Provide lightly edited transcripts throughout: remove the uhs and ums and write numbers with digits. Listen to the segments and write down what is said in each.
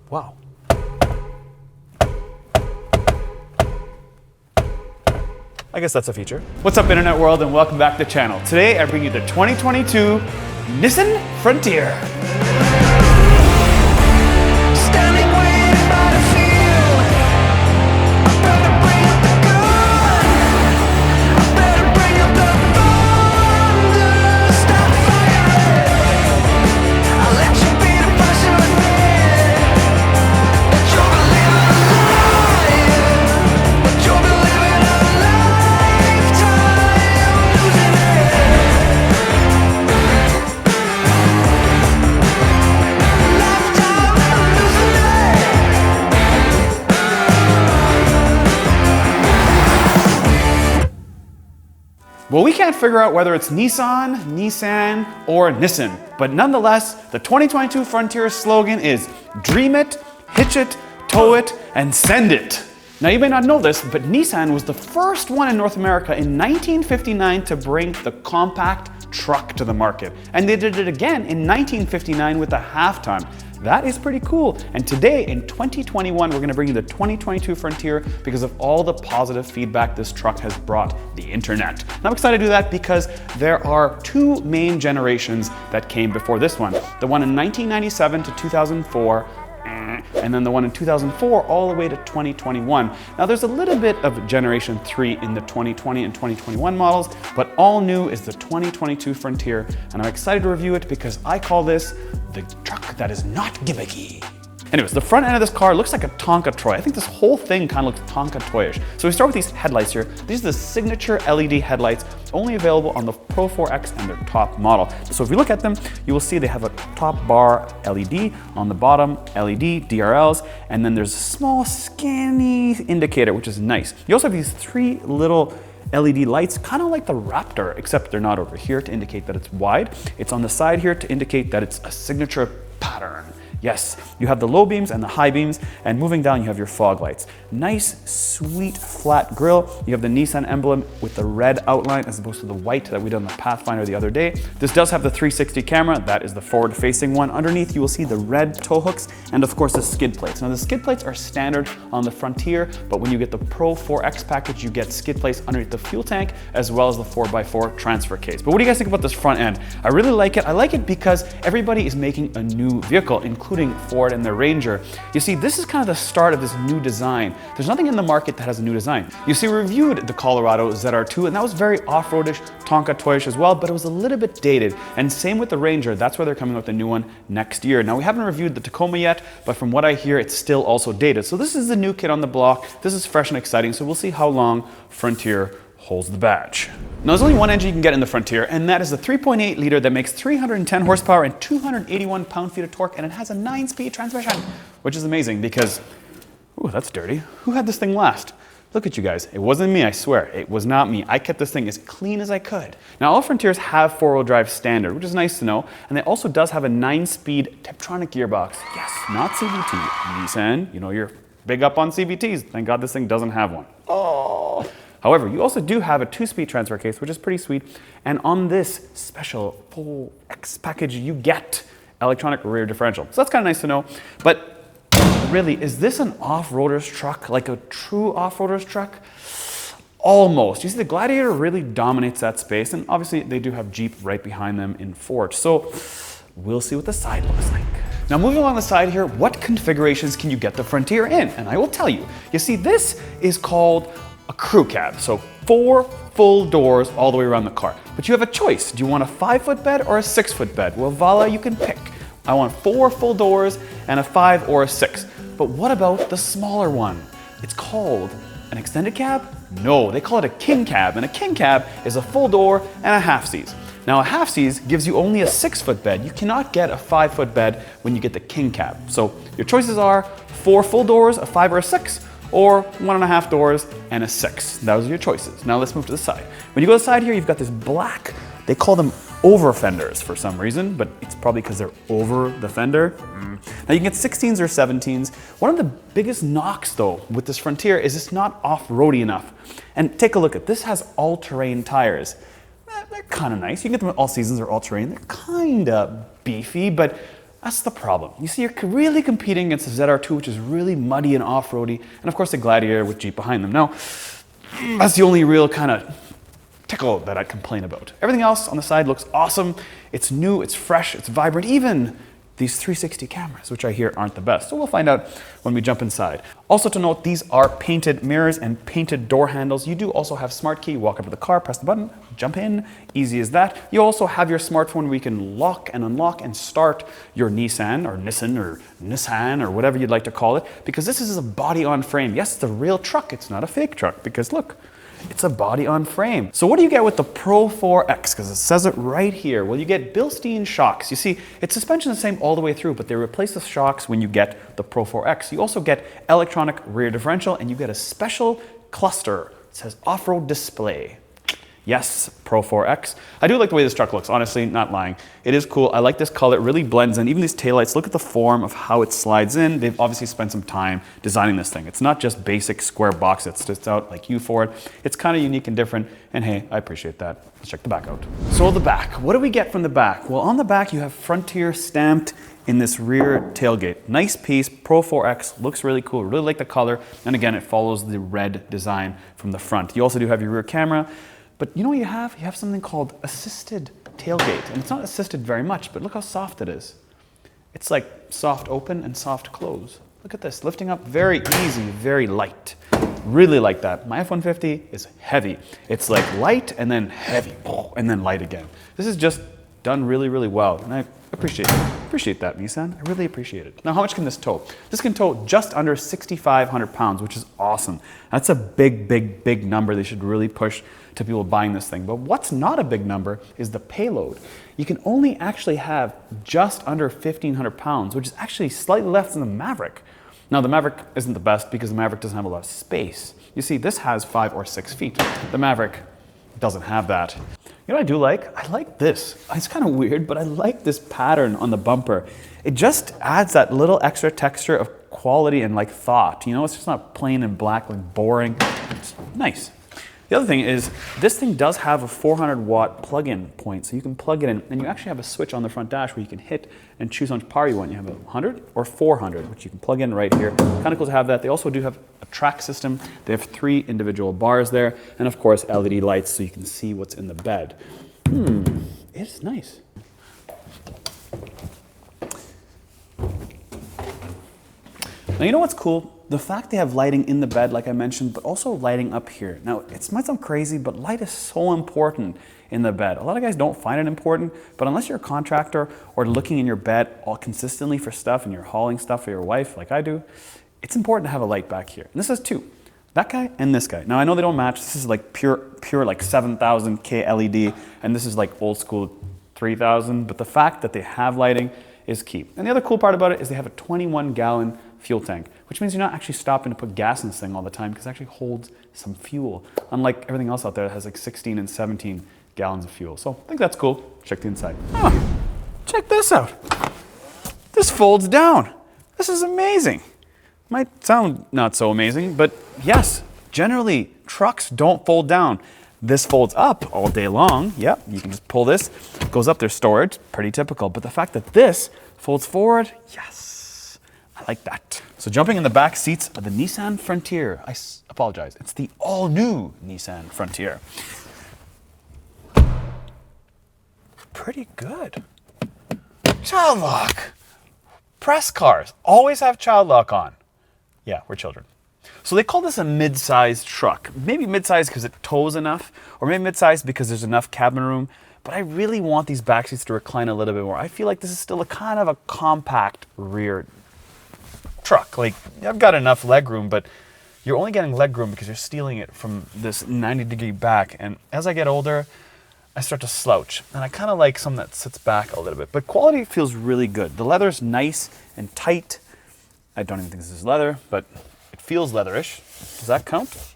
Wow. I guess that's a feature. What's up, internet world, and welcome back to the channel. Today I bring you the 2022 Nissan Frontier. Well, we can't figure out whether it's Nissan, or Nissan, but nonetheless, the 2022 Frontier's slogan is dream it, hitch it, tow it, and send it. Now, you may not know this, but Nissan was the first one in North America in 1959 to bring the compact truck to the market. And they did it again in 1959 with the half-ton. That is pretty cool. And today in 2021, we're gonna bring you the 2022 Frontier because of all the positive feedback this truck has brought the internet. And I'm excited to do that because there are two main generations that came before this one. The one in 1997 to 2004, and then the one in 2004 all the way to 2021. Now there's a little bit of generation 3 in the 2020 and 2021 models, but all new is the 2022 Frontier, and I'm excited to review it because I call this the truck that is not gimmicky. Anyways, the front end of this car looks like a Tonka toy. I think this whole thing kind of looks Tonka toyish. So we start with these headlights here. These are the signature LED headlights, only available on the Pro-4X and their top model. So if you look at them, you will see they have a top bar LED, on the bottom LED, DRLs, and then there's a small skinny indicator, which is nice. You also have these three little LED lights, kind of like the Raptor, except they're not over here to indicate that it's wide. It's on the side here to indicate that it's a signature pattern. Yes, you have the low beams and the high beams, and moving down you have your fog lights. Nice, sweet, flat grille. You have the Nissan emblem with the red outline as opposed to the white that we did on the Pathfinder the other day. This does have the 360 camera. That is the forward-facing one. Underneath you will see the red tow hooks and of course the skid plates. Now the skid plates are standard on the Frontier, but when you get the Pro-4X package, you get skid plates underneath the fuel tank as well as the 4x4 transfer case. But what do you guys think about this front end? I really like it. I like it because everybody is making a new vehicle, including Ford and their Ranger. You see, this is kind of the start of this new design. There's nothing in the market that has a new design. You see, we reviewed the Colorado ZR2, and that was very off-roadish, Tonka toyish as well, but it was a little bit dated. And same with the Ranger. That's why they're coming with a new one next year. Now, we haven't reviewed the Tacoma yet, but from what I hear, it's still also dated. So this is the new kid on the block. This is fresh and exciting, so we'll see how long Frontier holds the badge. Now there's only one engine you can get in the Frontier, and that is the 3.8 liter that makes 310 horsepower and 281 pound-feet of torque, and it has a 9-speed transmission, which is amazing because, ooh, that's dirty. Who had this thing last? Look at you guys. It wasn't me, I swear. It was not me. I kept this thing as clean as I could. Now all Frontiers have 4-wheel drive standard, which is nice to know, and it also does have a 9-speed Tiptronic gearbox. Yes, not CVT. Nissan, you know you're big up on CVTs. Thank God this thing doesn't have one. Oh. However, you also do have a 2-speed transfer case, which is pretty sweet. And on this special Pro-X package, you get electronic rear differential. So that's kind of nice to know. But really, is this an off-roader's truck, like a true off-roader's truck? Almost. You see, the Gladiator really dominates that space. And obviously, they do have Jeep right behind them in Ford. So we'll see what the side looks like. Now moving along the side here, what configurations can you get the Frontier in? And I will tell you. You see, this is called a crew cab, so 4 full doors all the way around the car. But you have a choice. Do you want a 5-foot bed or a 6-foot bed? Well, voila, you can pick. I want 4 full doors and a 5 or a 6. But what about the smaller one? It's called an extended cab? No, they call it a king cab, and a king cab is a full door and a half-seas. Now a half-seas gives you only a 6-foot bed. You cannot get a 5-foot bed when you get the king cab. So your choices are 4 full doors, a 5 or a 6, or 1.5 doors and a 6. Those are your choices. Now let's move to the side. When you go to the side here, you've got this black, they call them over fenders for some reason, but it's probably because they're over the fender. Now you can get 16s or 17s. One of the biggest knocks though with this Frontier is it's not off-roady enough. And take a look at this, has all-terrain tires. They're kind of nice. You can get them all seasons or all-terrain. They're kind of beefy, but That's the problem. You see, you're really competing against the ZR2, which is really muddy and off-roady, and of course the Gladiator with Jeep behind them. Now, that's the only real kind of tickle that I'd complain about. Everything else on the side looks awesome. It's new, it's fresh, it's vibrant. Even these 360 cameras, which I hear aren't the best. So we'll find out when we jump inside. Also to note, these are painted mirrors and painted door handles. You do also have smart key. You walk up to the car, press the button, jump in, easy as that. You also have your smartphone where you can lock and unlock and start your Nissan or whatever you'd like to call it, because this is a body on frame. Yes, it's a real truck. It's not a fake truck, because look, it's a body on frame. So what do you get with the Pro-4X? Because it says it right here. Well, you get Bilstein shocks. You see, it's suspension the same all the way through, but they replace the shocks when you get the Pro-4X. You also get electronic rear differential, and you get a special cluster. It says off-road display. Yes, Pro-4X. I do like the way this truck looks, honestly, not lying. It is cool. I like this color. It really blends in. Even these taillights, look at the form of how it slides in. They've obviously spent some time designing this thing. It's not just basic square box that sticks out like you Ford. It's kind of unique and different, and hey, I appreciate that. Let's check the back out. So the back, what do we get from the back? Well, on the back, you have Frontier stamped in this rear tailgate. Nice piece, Pro-4X, looks really cool. Really like the color, and again, it follows the red design from the front. You also do have your rear camera. But you know what you have? You have something called assisted tailgate. And it's not assisted very much, but look how soft it is. It's like soft open and soft close. Look at this, lifting up, very easy, very light. Really like that. My F-150 is heavy. It's like light and then heavy, and then light again. This is just done really, really well. And I appreciate that, Nissan. I really appreciate it. Now, how much can this tow? This can tow just under 6,500 pounds, which is awesome. That's a big, big, big number. They should really push to people buying this thing. But what's not a big number is the payload. You can only actually have just under 1,500 pounds, which is actually slightly less than the Maverick. Now, the Maverick isn't the best because the Maverick doesn't have a lot of space. You see, this has 5 or 6 feet. The Maverick doesn't have that. You know what I do like? I like this. It's kind of weird, but I like this pattern on the bumper. It just adds that little extra texture of quality and like thought. You know, it's just not plain and black, like boring. It's nice. The other thing is, this thing does have a 400-watt plug-in point, so you can plug it in, and you actually have a switch on the front dash where you can hit and choose how much power you want. You have a 100 or 400, which you can plug in right here. Kind of cool to have that. They also do have a track system. They have 3 individual bars there, and of course LED lights so you can see what's in the bed. It's nice. Now, you know what's cool? The fact they have lighting in the bed, like I mentioned, but also lighting up here. Now, it might sound crazy, but light is so important in the bed. A lot of guys don't find it important, but unless you're a contractor or looking in your bed all consistently for stuff and you're hauling stuff for your wife, like I do, it's important to have a light back here. And this has 2, that guy and this guy. Now, I know they don't match. This is like pure like 7,000 K LED, and this is like old school 3,000, but the fact that they have lighting is key. And the other cool part about it is they have a 21-gallon fuel tank, which means you're not actually stopping to put gas in this thing all the time because it actually holds some fuel, unlike everything else out there that has like 16 and 17 gallons of fuel. So I think that's cool. Check the inside. Oh, check this out. This folds down. This is amazing. Might sound not so amazing, but yes, generally trucks don't fold down. This folds up all day long. Yep, you can just pull this, goes up, there's storage, pretty typical. But the fact that this folds forward, yes. I like that. So jumping in the back seats of the Nissan Frontier. I apologize. It's the all-new Nissan Frontier. Pretty good. Child lock. Press cars always have child lock on. Yeah, we're children. So they call this a mid-sized truck. Maybe mid-sized because it tows enough, or maybe mid-sized because there's enough cabin room. But I really want these back seats to recline a little bit more. I feel like this is still a kind of a compact rear truck. Like, I've got enough leg room, but you're only getting leg room because you're stealing it from this 90-degree back. And as I get older, I start to slouch. And I kind of like something that sits back a little bit. But quality feels really good. The leather's nice and tight. I don't even think this is leather, but it feels leatherish. Does that count?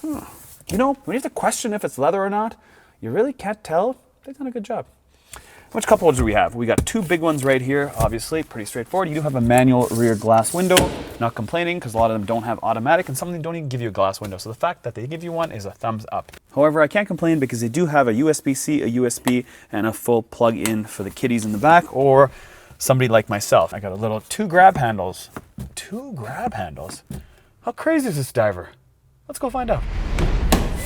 You know, when you have to question if it's leather or not, you really can't tell. They've done a good job. How much cup holders do we have? We got 2 big ones right here, obviously, pretty straightforward. You do have a manual rear glass window. Not complaining, because a lot of them don't have automatic, and some of them don't even give you a glass window. So the fact that they give you one is a thumbs up. However, I can't complain because they do have a USB-C, a USB, and a full plug-in for the kiddies in the back, or somebody like myself. I got a little 2 grab handles. 2 grab handles? How crazy is this diver? Let's go find out.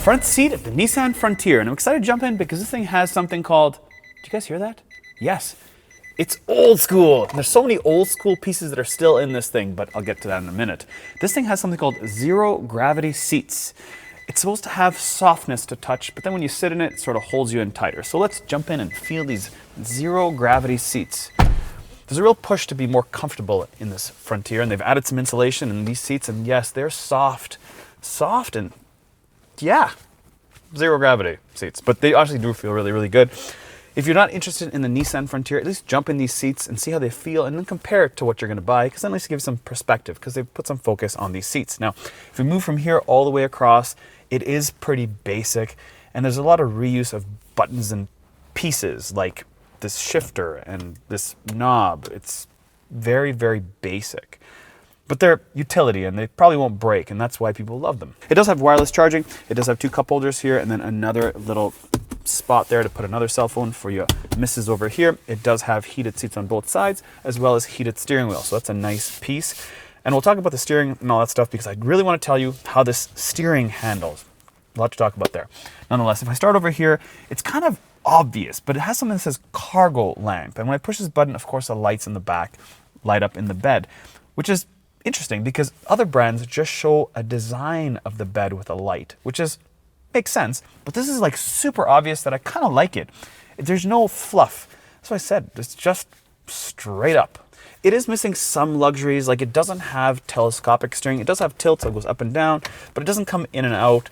Front seat of the Nissan Frontier, and I'm excited to jump in because this thing has something called, did you guys hear that? Yes, it's old school. There's so many old school pieces that are still in this thing, but I'll get to that in a minute. This thing has something called zero gravity seats. It's supposed to have softness to touch, but then when you sit in it, it sort of holds you in tighter. So let's jump in and feel these zero gravity seats. There's a real push to be more comfortable in this Frontier, and they've added some insulation in these seats, and yes, they're soft. Soft and, yeah, zero gravity seats. But they actually do feel really, really good. If you're not interested in the Nissan Frontier, at least jump in these seats and see how they feel, and then compare it to what you're going to buy, because then at least give some perspective, because they've put some focus on these seats. Now, if we move from here all the way across, it is pretty basic, and there's a lot of reuse of buttons and pieces, like this shifter and this knob. It's very, very basic. But they're utility and they probably won't break, and that's why people love them. It does have wireless charging. It does have 2 cup holders here and then another little spot there to put another cell phone for your misses over here. It does have heated seats on both sides as well as heated steering wheel. So that's a nice piece. And we'll talk about the steering and all that stuff because I really want to tell you how this steering handles. A lot to talk about there. Nonetheless, if I start over here, it's kind of obvious, but it has something that says cargo lamp. And when I push this button, of course, the lights in the back light up in the bed, which is interesting because other brands just show a design of the bed with a light, which makes sense. But this is like super obvious that I kind of like it. There's no fluff. That's what I said. It's just straight up. It is missing some luxuries, like it doesn't have telescopic steering. It does have tilt, so it goes up and down, but it doesn't come in and out.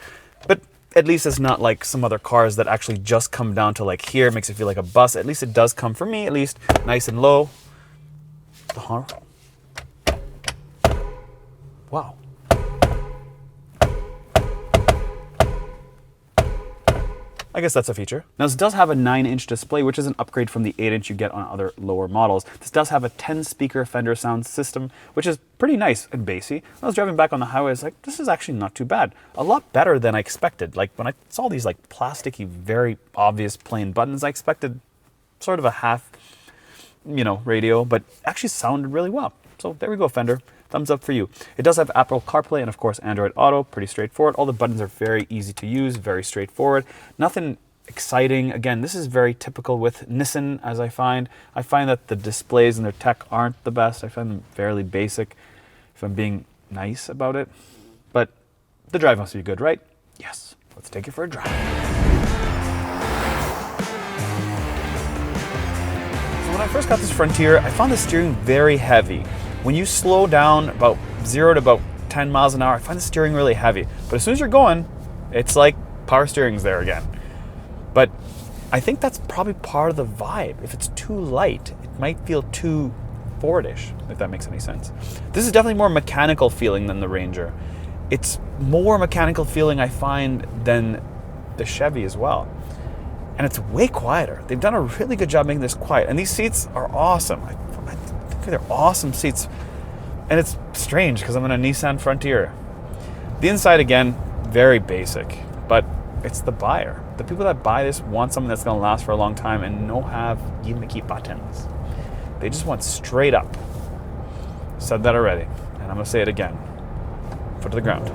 But at least it's not like some other cars that actually just come down to like here, makes it feel like a bus. At least it does come, for me at least, nice and low. The horn. Wow. I guess that's a feature. Now this does have a 9-inch display, which is an upgrade from the 8-inch you get on other lower models. This does have a 10-speaker Fender sound system, which is pretty nice and bassy. When I was driving back on the highway, I was like, this is actually not too bad. A lot better than I expected. Like when I saw these like plasticky, very obvious plain buttons, I expected sort of a half, radio, but actually sounded really well. So there we go, Fender. Thumbs up for you. It does have Apple CarPlay and of course Android Auto, pretty straightforward. All the buttons are very easy to use, very straightforward. Nothing exciting. Again, this is very typical with Nissan, as I find. I find that the displays and their tech aren't the best. I find them fairly basic, if I'm being nice about it. But the drive must be good, right? Yes. Let's take it for a drive. So when I first got this Frontier, I found the steering very heavy. When you slow down about 0 to about 10 miles an hour, I find the steering really heavy. But as soon as you're going, it's like power steering's there again. But I think that's probably part of the vibe. If it's too light, it might feel too Fordish, if that makes any sense. This is definitely more mechanical feeling than the Ranger. It's more mechanical feeling, I find, than the Chevy as well. And it's way quieter. They've done a really good job making this quiet. And these seats are awesome. I think they're awesome seats. And it's strange because I'm in a Nissan Frontier. The inside, again, very basic, but it's the buyer. The people that buy this want something that's going to last for a long time and no have gimmicky buttons. They just want straight up. Said that already, and I'm going to say it again. Foot to the ground.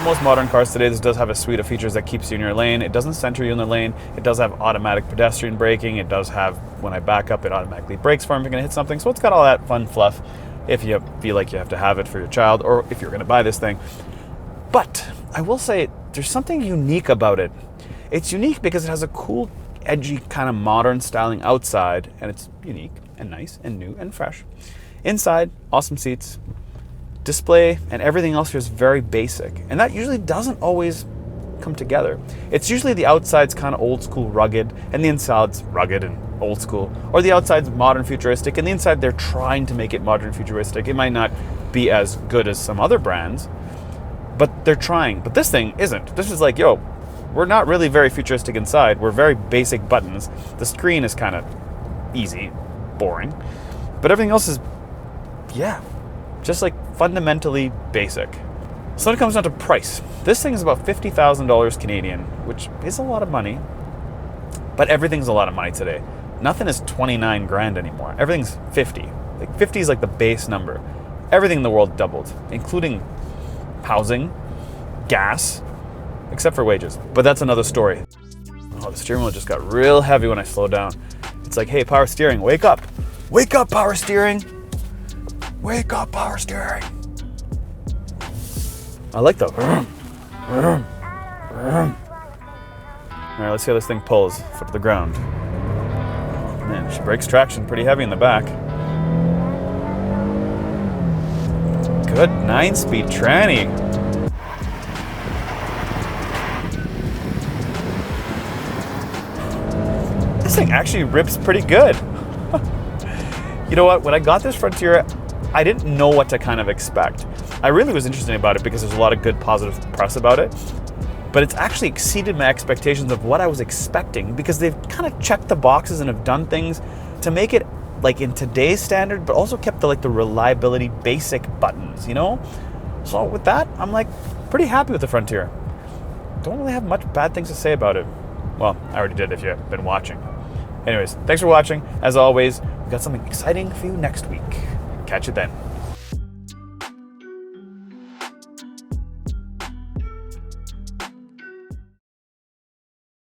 Most modern cars today, this does have a suite of features that keeps you in your lane. It doesn't center you in the lane. It does have automatic pedestrian braking. It does have, when I back up, it automatically brakes for me if I'm going to hit something. So it's got all that fun fluff if you feel like you have to have it for your child or if you're going to buy this thing. But I will say there's something unique about it. It's unique because it has a cool, edgy, kind of modern styling outside, and it's unique and nice and new and fresh. Inside, awesome seats. Display and everything else here is very basic, and that usually doesn't always come together. It's usually the outside's kind of old school rugged and the inside's rugged and old school, or the outside's modern futuristic and the inside they're trying to make it modern futuristic. It might not be as good as some other brands, but they're trying. But this thing isn't. This is like, yo, we're not really very futuristic inside. We're very basic buttons. The screen is kind of easy, boring, but everything else is, yeah, just like fundamentally basic. So when it comes down to price, this thing is about $50,000 Canadian, which is a lot of money, but everything's a lot of money today. nothing is 29 grand anymore. Everything's 50. Like 50 is like the base number. Everything in the world doubled, including housing, gas, except for wages. But that's another story. Oh, the steering wheel just got real heavy when I slowed down. It's like, hey, power steering, wake up. Wake up, power steering. Wake up, power steering. I like the All right, let's see how this thing pulls. Foot to the ground. Man, she breaks traction pretty heavy in the back. Good 9-speed tranny. This thing actually rips pretty good. You know what? When I got this Frontier, I didn't know what to kind of expect. I really was interested about it because there's a lot of good positive press about it. But it's actually exceeded my expectations of what I was expecting because they've kind of checked the boxes and have done things to make it like in today's standard, but also kept the reliability basic buttons, you know? So with that, I'm like pretty happy with the Frontier. Don't really have much bad things to say about it. Well, I already did if you've been watching. Anyways, thanks for watching. As always, we've got something exciting for you next week. Catch you then.